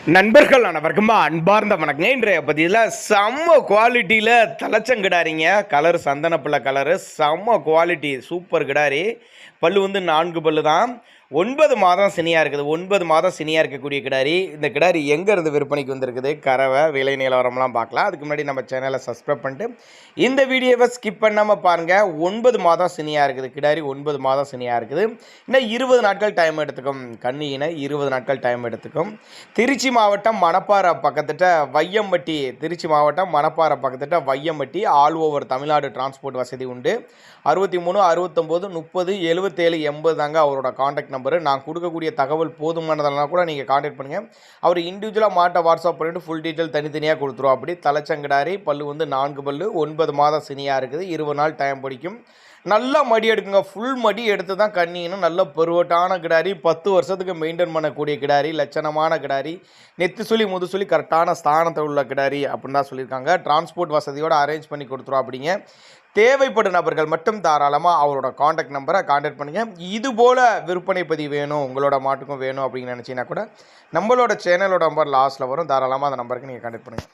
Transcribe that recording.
நண்பர்கள் அனைவருக்கும் அன்பார்ந்த வணக்கம். இன்றைய பதிவில் செம்ம குவாலிட்டியில் தலைச்சங்கிடாரிங்க. கலர் சந்தனப்பிள்ளை கலரு, செம்ம குவாலிட்டி, சூப்பர் கிடாரி. பல்லு வந்து 4 பல்லு தான். 9 மாதம் சினியாக இருக்குது. 9 மாதம் சினியாக இருக்கக்கூடிய கிடாரி. இந்த கிடாரி எங்கே இருந்து விற்பனைக்கு வந்திருக்குது, கறவை, விலை நிலவரம்லாம் பார்க்கலாம். அதுக்கு முன்னாடி நம்ம சேனலை சப்ஸ்கிரைப் பண்ணிட்டு இந்த வீடியோவை ஸ்கிப் பண்ணாமல் பாருங்கள். 9 மாதம் சினியாக இருக்குது கிடாரி. 9 மாதம் சினியாக இருக்குது. இன்னும் 20 நாட்கள் டைம் எடுத்துக்கும். கண்ணியினை 20 நாட்கள் டைம் எடுத்துக்கும். திருச்சி மாவட்டம் மணப்பாறை பக்கத்திட்ட வையம்பட்டி, திருச்சி மாவட்டம் மணப்பாறை பக்கத்திட்ட Vaiyampatti. All over Tamil Nadu transport வசதி உண்டு. 63 69 30 77 80 தாங்க அவரோட காண்டாக்ட் நம்பரு. நான் கொடுக்கக்கூடிய தகவல் போதுமானதெல்லாம் கூட நீங்கள் காண்டாக்ட் பண்ணுங்கள். அவர் இண்டிவிஜுவலாக மாட்டை வாட்ஸ்அப் பண்ணிவிட்டு ஃபுல் டீட்டெயில் தனித்தனியாக கொடுத்துருவோம். அப்படி தலைச்சங்கிடாரி. பல்லு வந்து 4 பல்லு, 9 மாதம் சினியாக இருக்குது. 20 நாள் டைம் பிடிக்கும். நல்லா மடி எடுக்குங்க. ஃபுல் மடி எடுத்து தான் கண்ணிங்கன்னு நல்ல பெருவட்டான கிடாரி. 10 வருஷத்துக்கு மெயின்டைன் பண்ணக்கூடிய கிடாரி. லட்சணமான கிடாரி. நெத்து சொல்லி முதுசொல்லி கரெக்டான ஸ்தானத்தில் உள்ள கிடாரி அப்படின்னு தான் சொல்லியிருக்காங்க. டிரான்ஸ்போர்ட் வசதியோடு அரேஞ்ச் பண்ணி கொடுத்துருவோம். அப்படிங்க தேவைப்படும் நபர்கள் மட்டும் தாராளமாக அவரோட காண்டாக்ட் நம்பரை காண்டாக்ட் பண்ணுங்கள். இதுபோல் விற்பனை பதிவு வேணும், உங்களோட மாட்டுக்கும் வேணும் அப்படின்னு நினச்சிங்கன்னா கூட நம்மளோட சேனலோட நம்பர் லாஸ்ட்டில் வரும். தாராளமாக அந்த நம்பருக்கு நீங்கள் காண்டாக்ட் பண்ணுங்கள்.